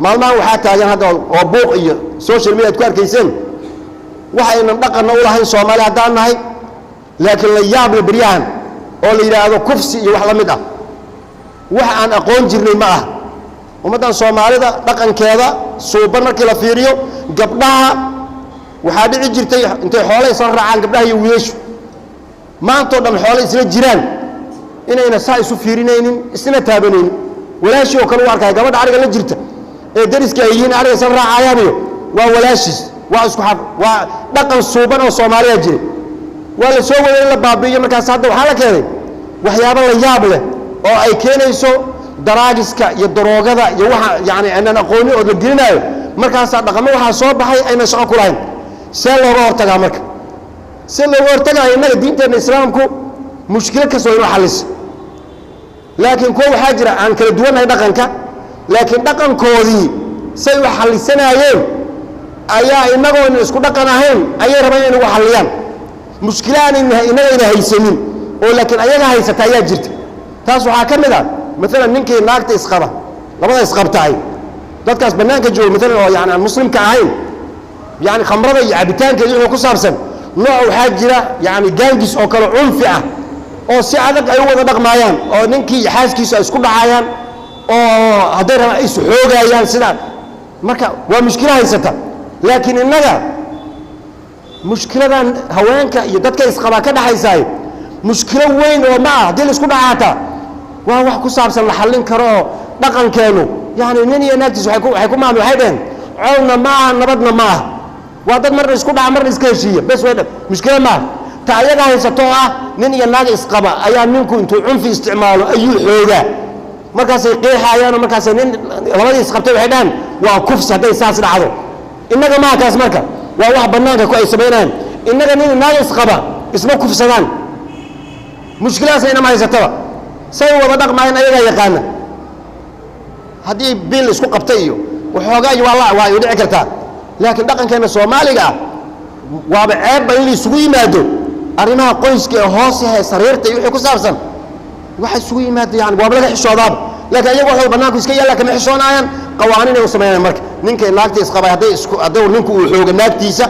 maalmahan waxaa taagan hadda oo buuq iyo social media ku arkayseen waxaynan dhaqanna u lahayn Soomaali haddaan nahay laakiin la yaab la bariyahan oo la yiraahdo kufsi iyo wax la mid ah wax aan aqoon jirnay ma ah ummadan Soomaalida dhaqankeeda suuban markii la fiiriyo gabdhaha waxaa dhici jirtay intay xoolay soo raacaan gabdhaha iyo wiilashu maanta oo dhan xoolay isla jiraan inayna saa isu fiirinaynin isna taabanaynin walaashi oo kale u arkay gabadha ariga la jirta ee dariska ay yihiin ariga soo raacayaan iyo waa walaashis waa isku xaq waa dhaqan suuban oo Soomaaliya jiray waa la soo waday la baabiyo markaas hadda waxa la keenay waxyaabo la yaab leh oo ay keenayso daraagiska iyo daroogada iyo waxa yaani aanan aqooni oo la gelinayo markaas dhaqamo waxa soo baxay ayna shaqo ku lahayn see looga hortagaa marka see looga hortagaa inaga diinteena islaamku mushkilad ka soo xalis laakiin kuwa waxaa jira aan kala duwanahay dhaqanka laakiin dhaqankoodii say wax xalisanayeen ayaa inagoo isku dhaqan ahayn ayay rabaan inay wax xaliyaan mushkilaan inaga haysanin oo laakiin ayaga haysata ayaa jirta taas waxa kamid ah مثلا ninkii naagta isqaba labada isqabtaay dadkaas banaanka jooga مثلا oo yaani muslimka ahayn yaani khamrada iyo cabitaanka iyo ku saabsan nooc waxa jira yaani gaangis oo kala cunfi ah oo si adag ay wada dhaqmayaan oo ninkii xaaskiisa isku dhacayaan oo haday rabaan ay xoogayaan sida marka waa mushkilad haysata laakiin inaga mushkiladan haweenka iyo dadka isqaba ka dhaxaysay mushkilad weyn oo ma ah hadii la isku dhacaata waa wax ku saabsan la xallin karo dhaqankeenu yaani nin iyo naagtiis waxay ku maamul hayden cawna ma nabadna ma waa dad marna isku dhaca marna iska heshiiya bas weeyda mushkilad ma ta ayaga haysato ah nin iyo naag isqaba ayaa ninku intuu cunfi isticmaalo ayuu xooga markaas ay qeexayaan markaas nin labadii isqabtay waxay dhahan waa kufsi haday saas dhacdo inaga ma kaas marka waa wax banaanka ku ay sameeyaan inaga nin naag isqaba isma kufsadaan mushkilaas ayna ma haysato say wada dhaqmayaan ayaga yaqaan hadii bil isku qabtay iyo waxoogaa iyo waa ay dhici kartaa laakiin dhaqankeena Soomaaliga waaba ceeb in la isugu yimaado arimaha qoyska ee hoos ee sariirta iyo wixii ku saabsan waxa isugu yimaado yaani waaba laga xishoodaa laakiin ayagu waxa banaanku iska yaala kama xishoonayaan qawaaniin ay u sameeyaan marka ninka naagta isqaba haday ninku uu xooga naagtiisa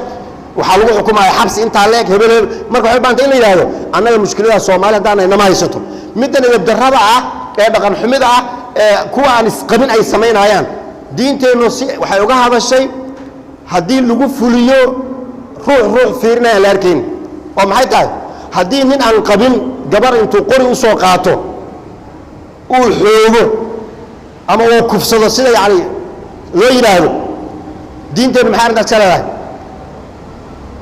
waxa lagu xukumayaa xabsi inta leeg hebel marka waxa baan in la yiraahdo annaga mushkilada Soomaaliya hadaan nama haysato middan iyo darrada ah ee dhaqan xumida ah ee kuwa aan isqabin ay sameynayaan diinteenu si waxay uga hadashay hadii lagu fuliyo ruux fiirnaa la arkeen oo maxay tahay hadii nin aan qabin gabar intuu qori u soo qaato uu xoogo ama uu kufsado sida yaani loo yiraahdo diinteenu maxay arrintaas ka leedahay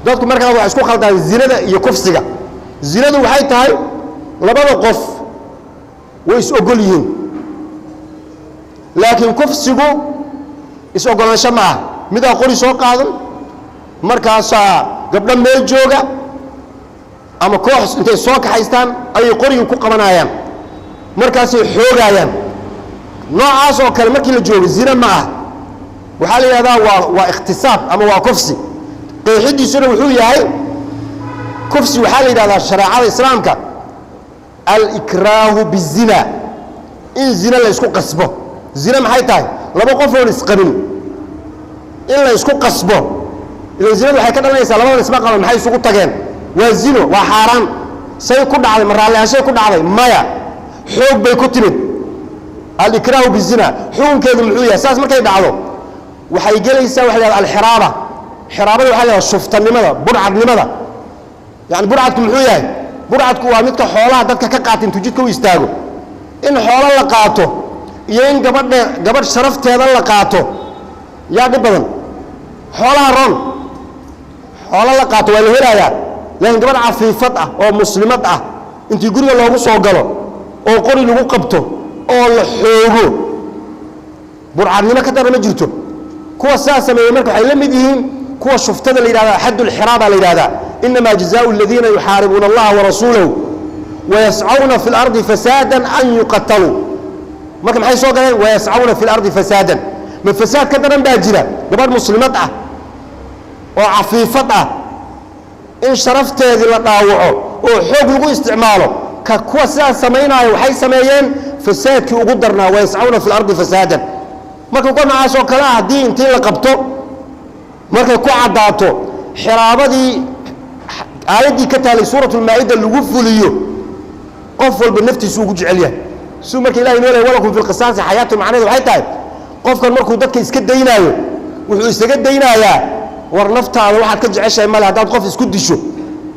dadku markaa wax isku khaldaan zinada iyo kufsiga zinadu waxay tahay labada qof way is ogol yihiin laakiin kufsigu is ogolaansho ma ah mid aan qori soo qaadan markaas gabdho meel jooga ama koox intay soo kaxaystaan ay qoriga ku qabanayaan markaas ay xoogayaan noocaas oo kale markii la joogo zina ma ah waxa la yiraahdaa waa ikhtisaab ama waa kufsi qeexidiisuna wuxuu yahay kufsi waxa la yiraahdaa shariicada islaamka al-ikrahu bizina in zina la isku qasbo zina maxay tahay laba qof oo isqabin in la isku qasbo ila zina waxay ka dhalanaysaa labada isma qaban maxay isugu tageen waa zino waa xaraan say ku dhacday maraaliyashay ku dhacday maya xoog bay ku timid al-ikrahu bizina xukunkeedu muxuu yahay saas markay dhacdo waxay gelaysaa waxa la yiraahdaa al-xiraaba xiraabada waxa la yiraahdaa shuftanimada burcadnimada yani burcadku muxuu yahay burcadku waa midka xoolaha dadka ka qaatin tujidka u istaago in xoolo la qaato iyo in gabadh sharafteeda la qaato yaa dhib badan xoolaha roon xoolo la qaato waa la helayaa laakiin gabadh cafiifad ah oo muslimad ah intii guriga loogu soo galo oo qori lagu qabto oo la xoogo burcadnimo ka dara ma jirto kuwa saa sameeyay marka waxay la mid yihiin kuwa shuftada la yiraahdo xadul xiraaba la yiraahdo inma jazaa'u alladhina yuharibuna allaha wa rasulahu wa yas'auna fil ardi fasadan an yuqtalu marka maxay soo galeen wa yas'auna fil ardi fasadan ma fasad ka daran baa jira gabadh muslimad ah oo cafiifad ah in sharafteedii la dhaawaco oo xoog lagu isticmaalo ka kuwa sidaas sameynaayo waxay sameeyeen fasaadkii ugu darnaa wa yas'auna fil ardi fasadan marka kuna aasoo kala hadii intii la qabto markay ku cadaato xiraabadii aayadii ka taalay suuratul maa'ida lagu fuliyo qof walba naftiisu ugu jecel yahay suu markii ilaahay inoo leeyahay walakum fil qisaasi xayaatu macnaheedu waxay tahay qofkan markuu dadka iska daynaayo wuxuu isaga daynayaa war naftaada waxaad ka jeceshahay male haddaad qof isku disho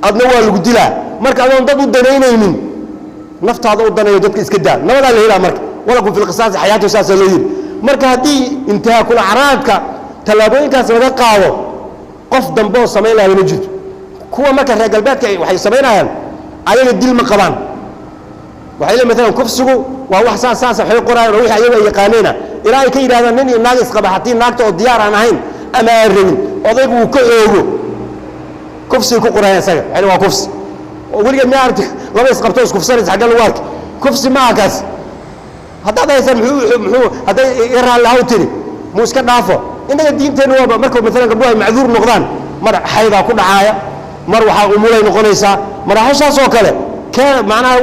adna waa lagu dilaa marka adoon dad u danaynaynin naftaada u danayo dadka iska daa nabadaa la helaa marka walakum fil qisaasi xayaatu saasaa loo yidhi marka haddii intihaakul acraadka tallaabooyinkaas laga qaado qof dambe oo samayn lahaa ma jirto kuwa marka reer galbeedka waxay samaynayaan ayaga dil ma qabaan waxay leeyihiin maalan kufsigu waa wax saas waxay qorayaan oo wixii ayaga ay yaqaanayna ilaa ay ka yidhaahdaan nin iyo naag isqaba haddii naagta oo diyaar aan ahayn ama aan rabin odaygu uu ka oogo kufsiga ku qorayaan isaga waxay waa kufsi oo weligeed ma aragti laba isqabto iskufsanaysa xagga lagu arki kufsi ma akaas haddaad haysan muxuu hadday iraan lahaw tiri muu iska dhaafo innaga diinteenu waaba marka maalan gabdhuhu ay macduur noqdaan mar xaydaa ku dhacaaya mar waxaa umulay noqonaysaa maraaxishaas oo kale kee macnaha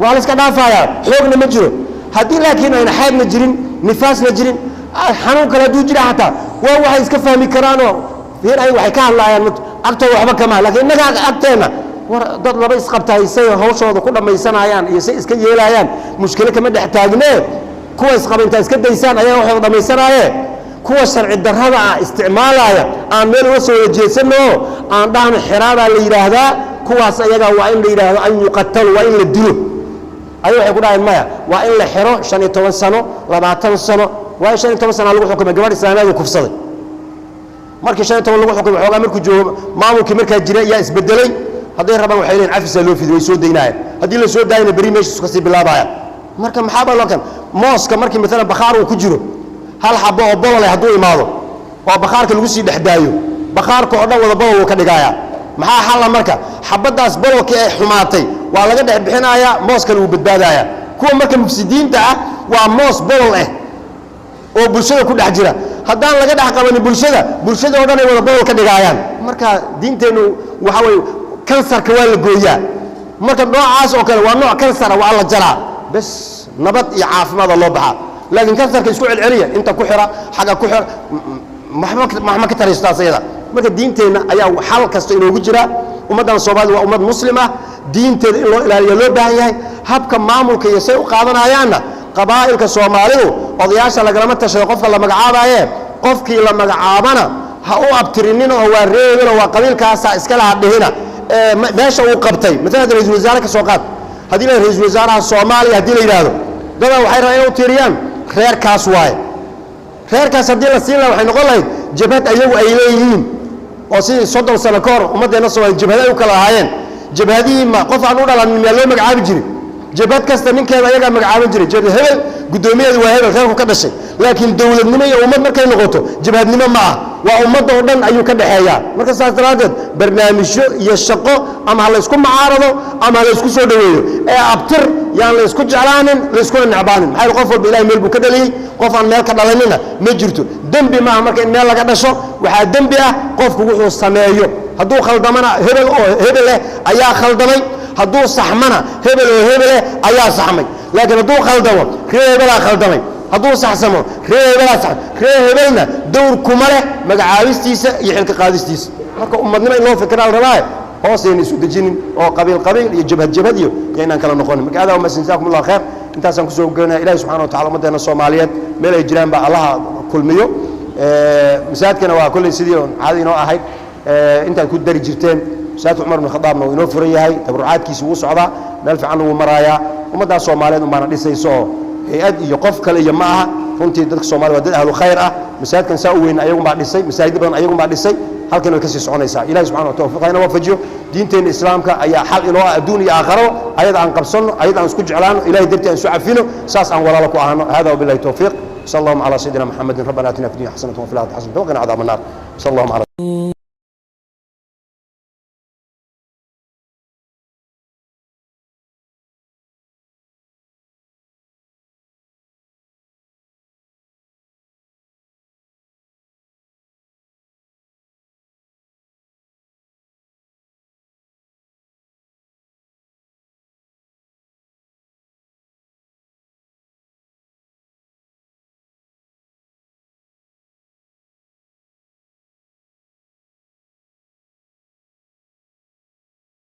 waa la iska dhaafayaa xoogna ma jiro haddii laakiin ayna xaydna jirin nifaasna jirin xanuun kale hadduu jira xataa waa waxay iska fahmi karaanoo fiir ay waxay ka hadlaayaan agtooda waxba kama laakiin innaga agteenna war dad laba isqabtahay say hawshooda ku dhammaysanayaan iyo say iska yeelayaan mushkilo kama dhex taagnee kuwa isqaba intaa iska daysaan ayaa waxooda dhammaysanaaye kuwa sharci darrada ah isticmaalaya aan meel uga soo wajeedsano aan dhahno xiraabaa la yidhaahdaa kuwaas ayagaa waa in la yidhaahdo an yuqatalu waa in la dilo ayay waxay ku dhaheen maya waa in la xiro 15 sano 20 sano waa 15 sano lagu xukumay gabadh islaamiyada kufsaday markii 15 lagu xukumay xoogaa markuu joogo maamulkii markaa jira yaa isbedelay hadday rabaan waxay leeyihiin cafisa loo fidiyo way soo daynayaan haddii la soo daayna beri meeshiisu kasii bilaabayaan marka maxaa baa loo kan mooska markii maalan bakhaar uu ku jiro hal xabo oo bolol ah hadduu imaado oo bakhaarka lagu sii dhex daayo bakhaarka oo dhan wada bolol uu ka dhigayaa maxaa xalla marka xabadaas bololkii ay xumaatay waa laga dhex bixinayaa mooskana uu badbaadayaa kuwa marka mufsidiinta ah waa moos bolol ah oo bulshada ku dhex jira haddaan laga dhex qabanin bulshada oo dhan ay wada bolol ka dhigaayaan marka diinteennu waxa weeye kansarka waa la gooyaa marka noocaas oo kale waa nooc kansara waa la jaraa bas nabad iyo caafimaad loo baxaa laakiin kansarka isku celceliya inta ku xira xaga ku xira ma ka taraysta sayada marka diinteena ayaa xal kasta inoogu jira ummadan Soomaaliya waa ummad muslim ah diinteeda in loo ilaaliyo loo baahan yahay habka maamulka iyo say u qaadanayaanna qabaa'ilka Soomaalidu odayaasha lagama tashado qofka la magacaabaye qofkii la magacaabana ha u abtirinin oo waa reebana waa qabiilkaas iska la hadhina meesha uu qabtay midna ra'iisul wasaare ka soo qaad hadii la ra'iisul wasaaraha Soomaaliya hadii la yiraahdo dad waxay rabaan inay u tiriyaan reerkaas waay reerkaas hadii la siin lahaa waxay noqon lahayd jabhad ayagu ay leeyihiin oo si 30 sano ka hor ummadeena Soomaaliya jabhad ay u kala ahaayeen jabhadii ma qof aan u dhalan meel loo magacaabi jiray jabhad kasta ninkeeda ayaga magacaaban jiray jabhad hebel gudoomiyadeedu waa hebel reerku ka dhashay laakiin dawladnimo iyo ummad markay noqoto jabhadnimo ma ah waa ummadda oo dhan ayuu ka dhaxeeyaa marka saas daraadeed barnaamijyo iyo shaqo ama la isku macaarado ama la isku soo dhaweeyo ee abtir yaan la isku jeclaanin la isku nacbaanin maxay qof walba ilaahay meel buu ka dhaliyay qof aan meel ka dhalanina ma jirto dambi ma marka in meel laga dhasho waxa dambi ah qofku wuxuu sameeyo hadduu khaldamana hebel ayaa khaldamay hadduu saxmana hebel ayaa saxmay laakiin hadduu khaldamo hebel khaldamay hadduu saxsamo hebelna dowr kuma leh magacaabistiisa iyo xilka qaadistiisa marka ummadnimo in loo fikiraa rabaa hooseen isu dajinin oo qabiil iyo jabhad iyo inaan kala noqon marka adaa uma sinjaakumullah khair intaasaan ku soo goynaa ilaahay subhanahu wa ta'ala ummadeena Soomaaliyeed meel ay jiraan baa Allah kulmiyo masaajidkana waa kulli sidii caadi inoo ahayd inta ku dari jirteen masaajid Umar ibn Khattab inoo furan yahay tabarucaadkiisa uu socdaa meel fiican uu maraaya ummadda Soomaaliyeed uma dhisayso hay'ad iyo qof kale iyo ma aha runtii dadka Soomaaliyeed waa dad ahlu khayr ah masaajidkan saa u weyn ayagu ma dhisay masaajid badan ayagu ma dhisay halkan way ka sii soconaysaa ilaahay subhanahu wa ta'ala tawfiiqayna waafajiyo diinteena islaamka ayaa xal inoo adduun iyo aakhiro ayada aan qabsano ayada aan isku jeclaano ilaahay dartii aan isu cafino saas aan walaalo ku ahano hada wabillahi tawfiiq sallallahu ala sayyidina muhammadin rabbana atina fid dunya hasanatan wa fil akhirati hasanatan wa qina adhaban nar sallallahu ala